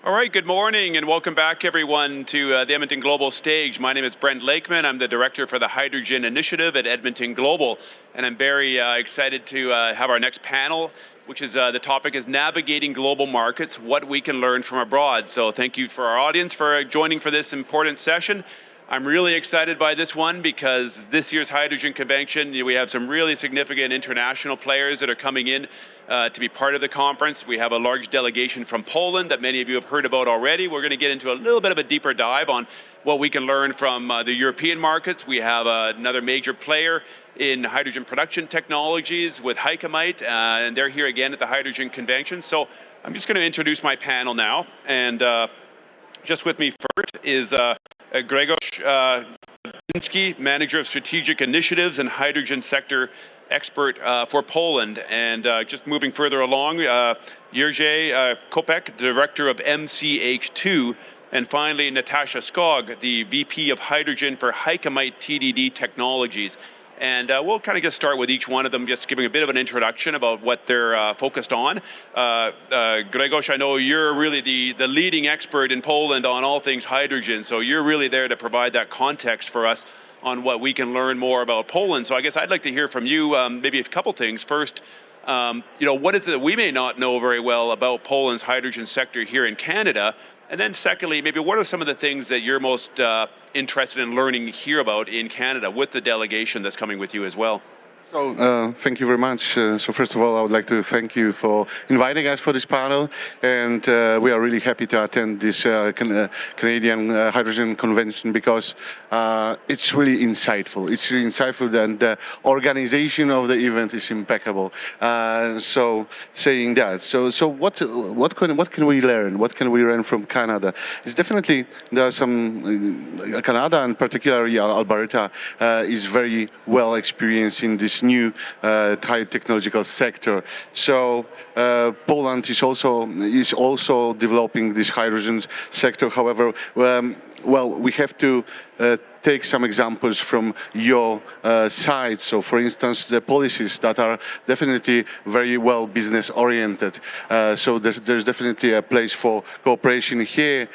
All right, good morning and welcome back everyone to the Edmonton Global stage. My name is Brent Lakemen. I'm the Director for the Hydrogen Initiative at Edmonton Global, and I'm very excited to have our next panel, which is the topic is navigating global markets, what we can learn from abroad. So thank you for our audience for joining for this important session. I'm really excited by this one because this year's Hydrogen Convention, we have some really significant international players that are coming in to be part of the conference. We have a large delegation from Poland that many of you have heard about already. We're going to get into a little bit of a deeper dive on what we can learn from the European markets. We have another major player in hydrogen production technologies with Hycamite, and they're here again at the Hydrogen Convention. So I'm just going to introduce my panel now, and just with me first is Grzegorz Gałczyński, Manager of Strategic Initiatives and Hydrogen Sector Expert for Poland. And just moving further along, Jerzy Kopec, Director of MCH2. And finally, Natascha Scog, the VP of Hydrogen for Hycamite TCD Technologies. And we'll kind of just start with each one of them, just giving a bit of an introduction about what they're focused on. Grzegorz, I know you're really the leading expert in Poland on all things hydrogen, so you're really there to provide that context for us on what we can learn more about Poland. So I guess I'd like to hear from you maybe a couple things. First, what is it that we may not know very well about Poland's hydrogen sector here in Canada? And then secondly, maybe what are some of the things that you're most interested in learning here about in Canada with the delegation that's coming with you as well? So thank you very much. So first of all, I would like to thank you for inviting us for this panel, and we are really happy to attend this Canadian Hydrogen Convention because it's really insightful. It's really insightful, and the organization of the event is impeccable. So saying that, so what can we learn? What can we learn from Canada? It's definitely there are some Canada, and particularly Alberta, is very well experienced in this new high technological sector. So Poland is also developing this hydrogen sector. However, well, we have to take some examples from your side. So, for instance, the policies that are definitely very well business oriented. So there's definitely a place for cooperation here.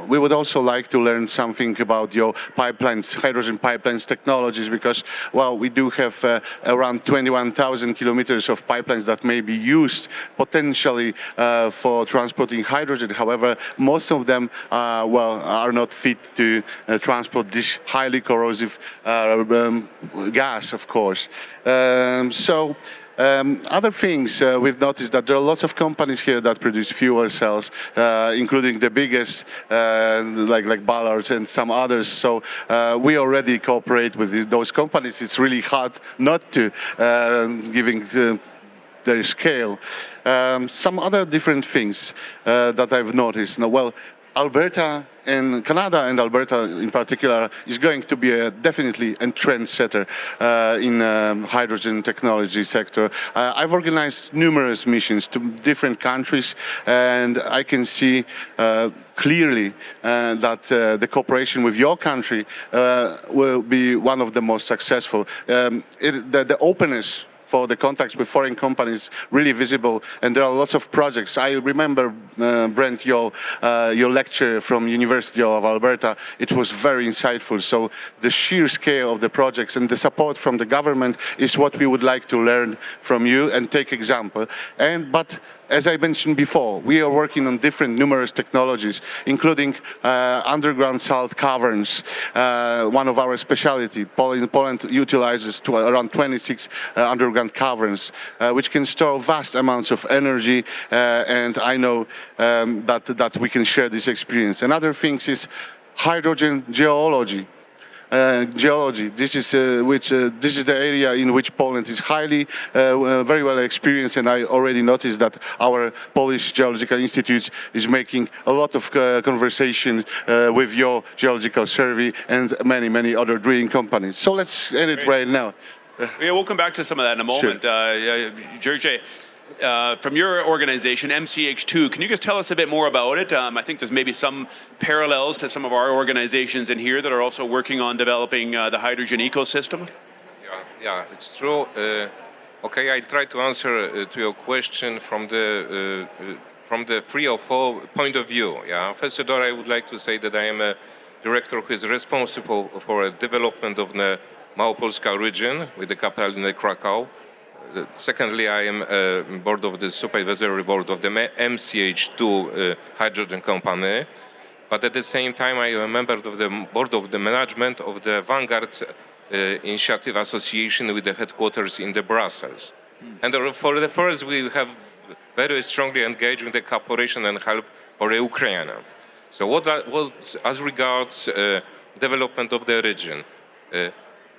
We would also like to learn something about your pipelines, hydrogen pipelines technologies, because, well, we do have around 21,000 kilometers of pipelines that may be used potentially for transporting hydrogen. However, most of them, are not fit to transport this highly corrosive gas, of course. Other things we've noticed that there are lots of companies here that produce fuel cells, including the biggest, like Ballard and some others. So we already cooperate with those companies. It's really hard not to, giving their scale. Some other different things that I've noticed. Now, well, Alberta and Canada, and Alberta in particular, is going to be definitely a trendsetter in hydrogen technology sector. I've organized numerous missions to different countries, and I can see clearly that the cooperation with your country will be one of the most successful. The openness for the contacts with foreign companies really visible, and there are lots of projects. I remember, Brent, your lecture from University of Alberta. It was very insightful. So the sheer scale of the projects and the support from the government is what we would like to learn from you and take example. But as I mentioned before, we are working on different numerous technologies, including underground salt caverns, one of our specialty. Poland utilizes around 26 underground caverns, which can store vast amounts of energy, and I know that we can share this experience. Another thing is hydrogen geology. This is the area in which Poland is very well experienced, and I already noticed that our Polish Geological Institute is making a lot of conversation with your geological survey and many other drilling companies. So let's end it right now. Yeah, we'll come back to some of that in a moment. Sure. Jerzy, from your organization, MCH2, can you just tell us a bit more about it? I think there's maybe some parallels to some of our organizations in here that are also working on developing the hydrogen ecosystem. Yeah, it's true. Okay, I'll try to answer to your question from the from the 3 or 4 point of view. Yeah. First of all, I would like to say that I am a director who is responsible for the development of the Małopolska region with the capital in Krakow. Secondly, I am board of the supervisory board of the MCH2 hydrogen company. But at the same time, I am a member of the board of the management of the Vanguard Initiative Association with the headquarters in the Brussels. And for the first, we have very strongly engaged in the cooperation and help for Ukraine. So what as regards development of the region,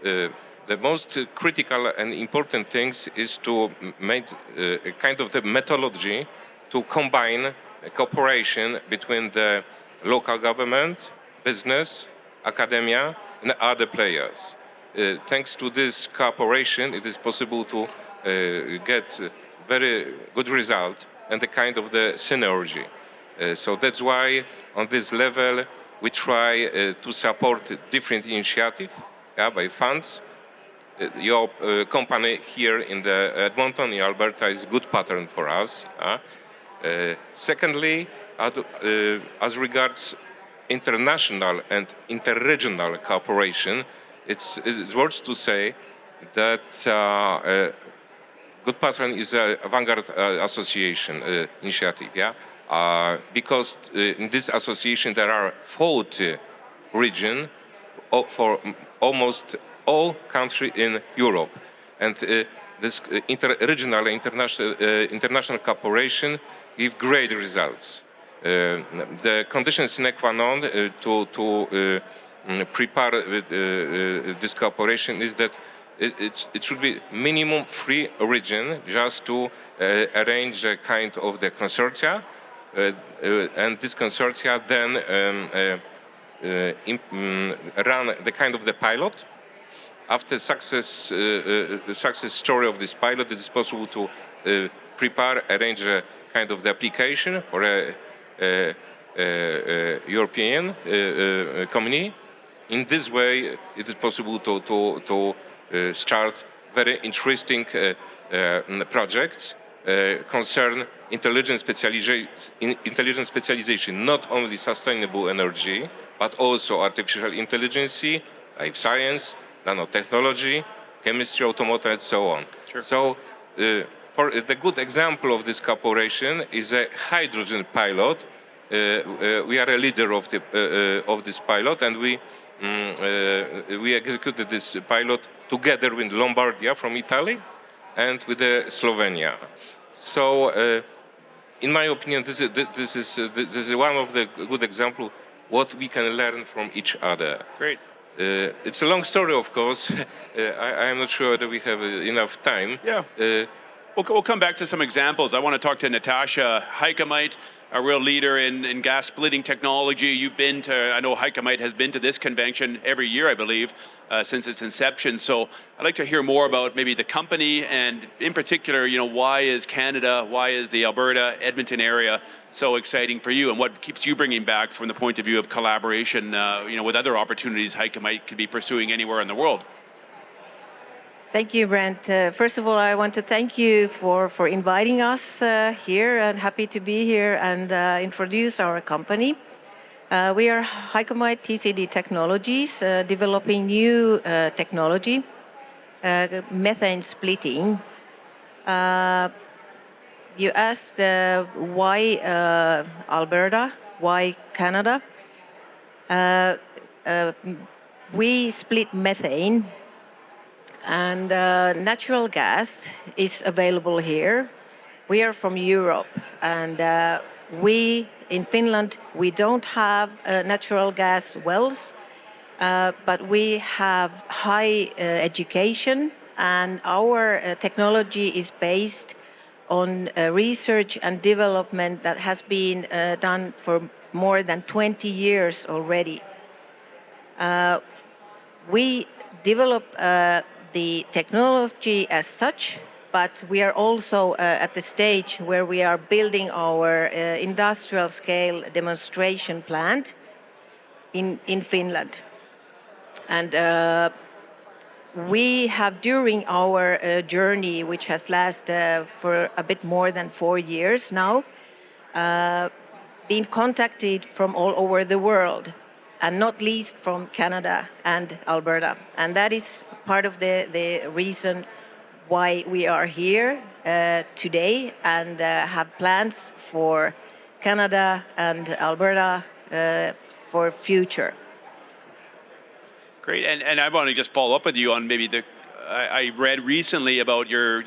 the most critical and important things is to make a kind of the methodology to combine cooperation between the local government, business, academia, and other players. Thanks to this cooperation, it is possible to get very good result and the kind of the synergy. So that's why on this level we try to support different initiatives by funds. Your company here in the Edmonton, in Alberta, is a good pattern for us. Secondly, as regards international and interregional cooperation, it's worth to say that good pattern is a Vanguard Association initiative, because in this association there are 40 regions for almost all countries in Europe, and this interregional international cooperation give great results. The condition sine qua non to prepare this cooperation is that it should be minimum 3 regions just to arrange a kind of the consortia, and this consortia then run the kind of the pilot. After the success story of this pilot, it is possible to arrange a kind of the application for a European community. In this way, it is possible to start very interesting projects concern intelligent specialization, not only sustainable energy, but also artificial intelligence, life science, nanotechnology, chemistry, automotive, and so on. Sure. So, for the good example of this cooperation is a hydrogen pilot. We are a leader of this pilot, and we executed this pilot together with Lombardia from Italy and with Slovenia. So, in my opinion, this is one of the good examples what we can learn from each other. Great. It's a long story, of course. I am not sure that we have enough time. Yeah. We'll come back to some examples. I want to talk to Natascha. Hycamite, a real leader in gas splitting technology. You've been to, I know Hycamite has been to this convention every year, I believe, since its inception. So I'd like to hear more about maybe the company and in particular, why is Canada, why is the Alberta, Edmonton area so exciting for you and what keeps you bringing back from the point of view of collaboration, with other opportunities Hycamite could be pursuing anywhere in the world? Thank you, Brent. First of all, I want to thank you for inviting us here, and happy to be here and introduce our company. We are Hycamite TCD Technologies, developing new technology, methane splitting. You asked why Alberta, why Canada? We split methane, and natural gas is available here. We are from Europe, and we in Finland, we don't have natural gas wells, but we have high education, and our technology is based on research and development that has been done for more than 20 years already. We develop the technology as such, but we are also at the stage where we are building our industrial scale demonstration plant in Finland. And we have, during our journey, which has lasted for a bit more than 4 years now, being contacted from all over the world, and not least from Canada and Alberta. And that is part of the reason why we are here today and have plans for Canada and Alberta for future. Great, and I want to just follow up with you on maybe I read recently about your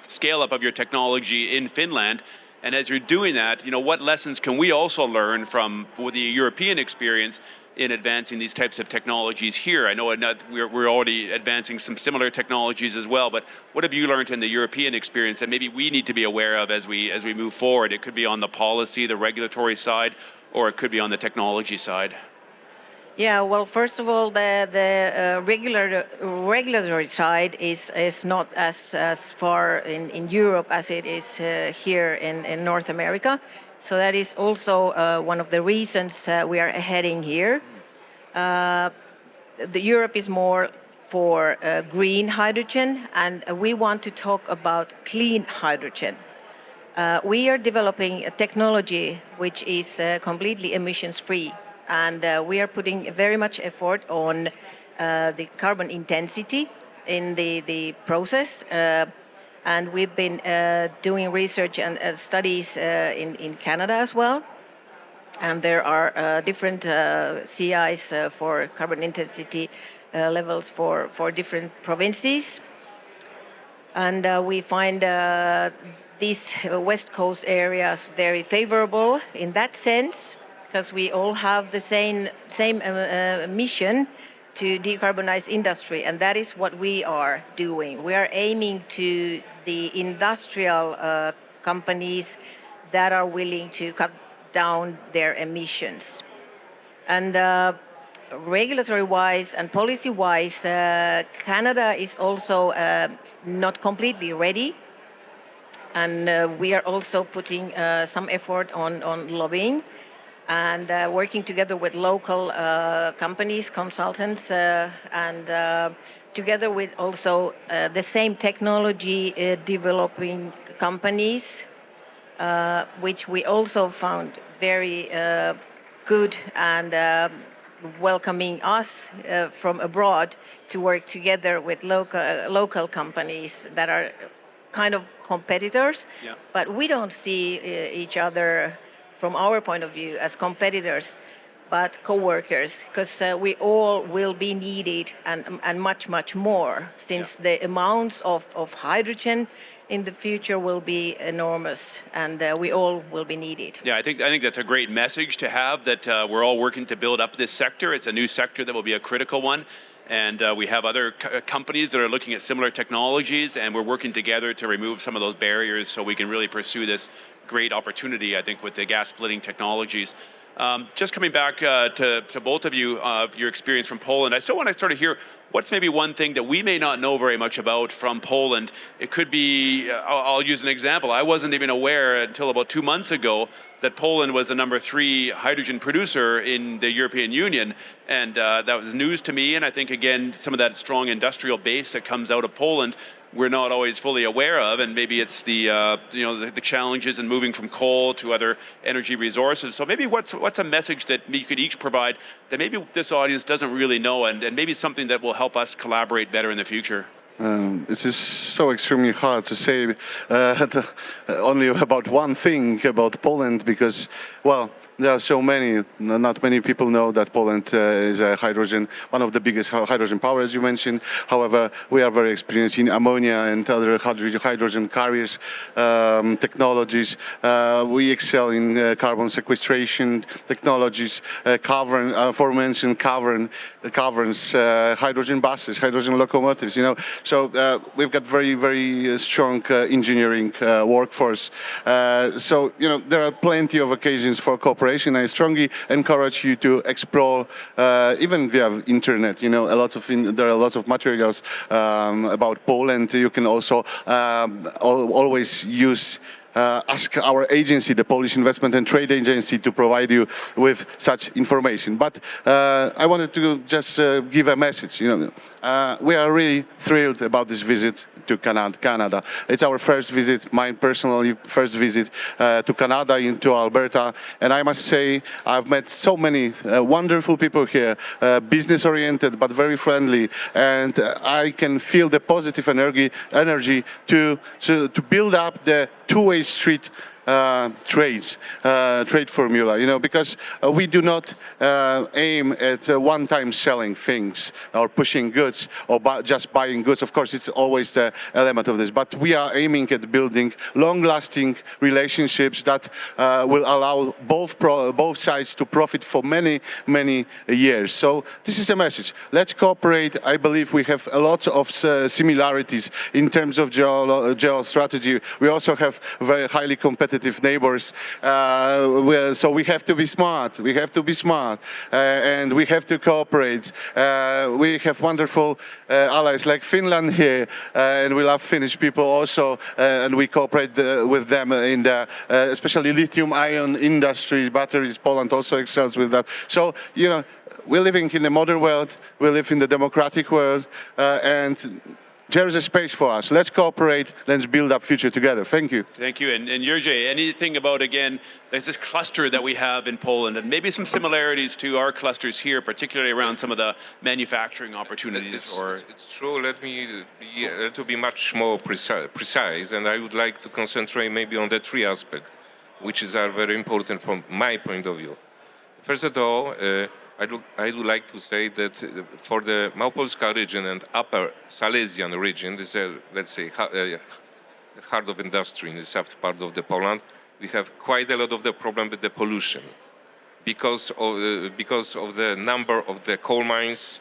scale up of your technology in Finland, and as you're doing that, what lessons can we also learn from the European experience in advancing these types of technologies here? I know we're already advancing some similar technologies as well, but what have you learned in the European experience that maybe we need to be aware of as we move forward? It could be on the policy, the regulatory side, or it could be on the technology side. Yeah, well, first of all, the regulatory side is not as far in Europe as it is here in North America. So that is also one of the reasons we are heading here. The Europe is more for green hydrogen, and we want to talk about clean hydrogen. We are developing a technology which is completely emissions-free. And we are putting very much effort on the carbon intensity in the process. And we've been doing research and studies in Canada as well. And there are different CIs for carbon intensity levels for different provinces. And we find these West Coast areas very favorable in that sense, because we all have the same mission to decarbonize industry, and that is what we are doing. We are aiming to the industrial companies that are willing to cut down their emissions. And regulatory-wise and policy-wise, Canada is also not completely ready, and we are also putting some effort on lobbying and working together with local companies, consultants, and together with also the same technology developing companies, which we also found very good and welcoming us from abroad to work together with local companies that are kind of competitors. Yeah. But we don't see each other from our point of view as competitors, but co-workers, because we all will be needed and much more, since the amounts of hydrogen in the future will be enormous, and we all will be needed. Yeah, I think that's a great message to have, that we're all working to build up this sector. It's a new sector that will be a critical one. And we have other companies that are looking at similar technologies, and we're working together to remove some of those barriers so we can really pursue this great opportunity, I think, with the gas splitting technologies. Just coming back to both of you, your experience from Poland, I still want to sort of hear what's maybe one thing that we may not know very much about from Poland. It could be, I'll use an example. I wasn't even aware until about 2 months ago that Poland was the #3 hydrogen producer in the European Union. And that was news to me. And I think, again, some of that strong industrial base that comes out of Poland, we're not always fully aware of, and maybe it's the challenges in moving from coal to other energy resources. So maybe what's a message that you could each provide that maybe this audience doesn't really know, and maybe something that will help us collaborate better in the future? It is so extremely hard to say only about one thing about Poland, because, well, there are so many. Not many people know that Poland is one of the biggest hydrogen power, as you mentioned. However, we are very experienced in ammonia and other hydrogen carriers technologies. We excel in carbon sequestration technologies, aforementioned caverns, hydrogen buses, hydrogen locomotives. So we've got very strong engineering workforce. So there are plenty of occasions for cooperation. I strongly encourage you to explore, even via internet. There are lots of materials about Poland. You can also always ask our agency, the Polish Investment and Trade Agency, to provide you with such information. But I wanted to just give a message. We are really thrilled about this visit to Canada. It's our first visit, mine personally, first visit to Canada, into Alberta. And I must say, I've met so many wonderful people here, business-oriented but very friendly. And I can feel the positive energy to build up the two-way street trade formula, because we do not aim at one-time selling things or pushing goods or just buying goods. Of course, it's always the element of this, but we are aiming at building long-lasting relationships that will allow both sides to profit for many, many years. So this is a message. Let's cooperate. I believe we have a lot of similarities in terms of geostrategy. We also have very highly competitive neighbors, so we have to be smart. We have to be smart, and we have to cooperate. We have wonderful allies like Finland here, and we love Finnish people also, and we cooperate with them in the especially lithium-ion industry, batteries. Poland also excels with that. So, we're living in a modern world. We live in the democratic world, and there is a space for us. Let's cooperate. Let's build up future together. Thank you. Thank you. And Jerzy, anything about, again, there's this cluster that we have in Poland and maybe some similarities to our clusters here, particularly around some of the manufacturing opportunities? It's true. Let me be much more precise, and I would like to concentrate maybe on the three aspects, which are very important from my point of view. First of all, I would like to say that for the Małopolska region and Upper Silesian region, this is, let's say, heart of industry in the south part of the Poland, we have quite a lot of the problem with the pollution because of the number of the coal mines,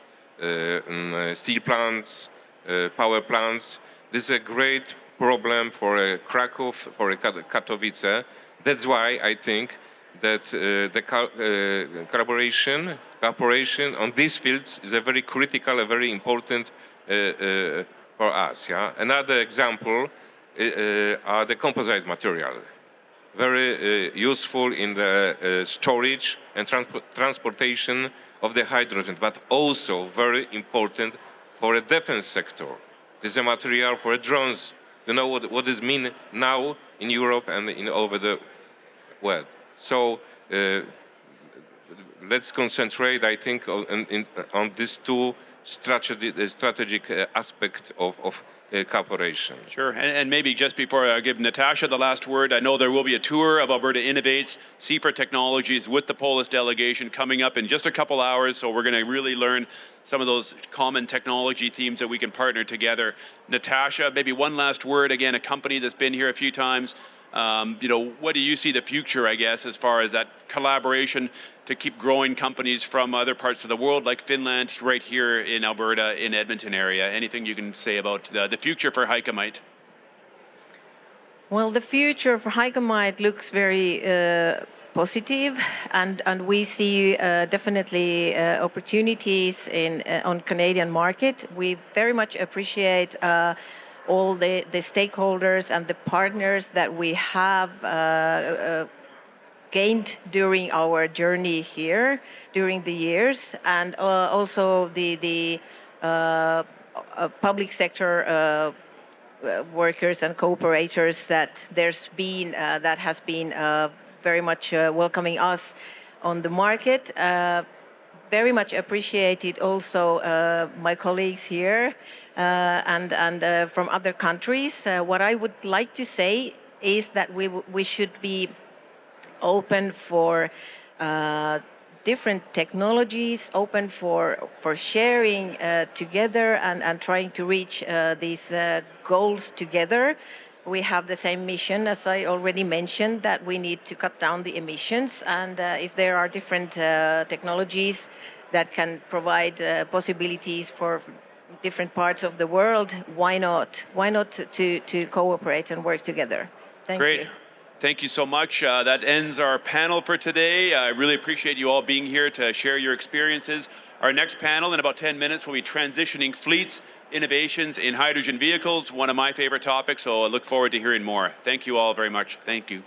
steel plants, power plants. This is a great problem for Kraków, for Katowice. That's why I think that the cooperation on these fields is a very critical, a very important for us. Yeah? Another example are the composite material, very useful in the storage and transportation of the hydrogen, but also very important for the defense sector. This is a material for drones. You know what it means now in Europe and over the world. So let's concentrate, I think, on these two strategic aspects of cooperation. Sure, and maybe just before I give Natasha the last word, I know there will be a tour of Alberta Innovates, CFR Technologies with the Polish delegation coming up in just a couple hours, so we're going to really learn some of those common technology themes that we can partner together. Natasha, maybe one last word, again, a company that's been here a few times. What do you see the future, I guess, as far as that collaboration to keep growing companies from other parts of the world, like Finland, right here in Alberta, in Edmonton area? Anything you can say about the future for Hycamite? Well, the future for Hycamite looks very positive, and we see definitely opportunities on Canadian market. We very much appreciate all the stakeholders and the partners that we have gained during our journey here during the years, and also the public sector workers and cooperators that has been very much welcoming us on the market. Very much appreciated also my colleagues here and from other countries. What I would like to say is that we should be open for different technologies, open for sharing together and trying to reach these goals together. We have the same mission, as I already mentioned, that we need to cut down the emissions. And if there are different technologies that can provide possibilities for different parts of the world, why not? Why not to cooperate and work together? Thank you. Thank you so much. That ends our panel for today. I really appreciate you all being here to share your experiences. Our next panel in about 10 minutes will be transitioning fleets, innovations in hydrogen vehicles, one of my favorite topics, so I look forward to hearing more. Thank you all very much. Thank you.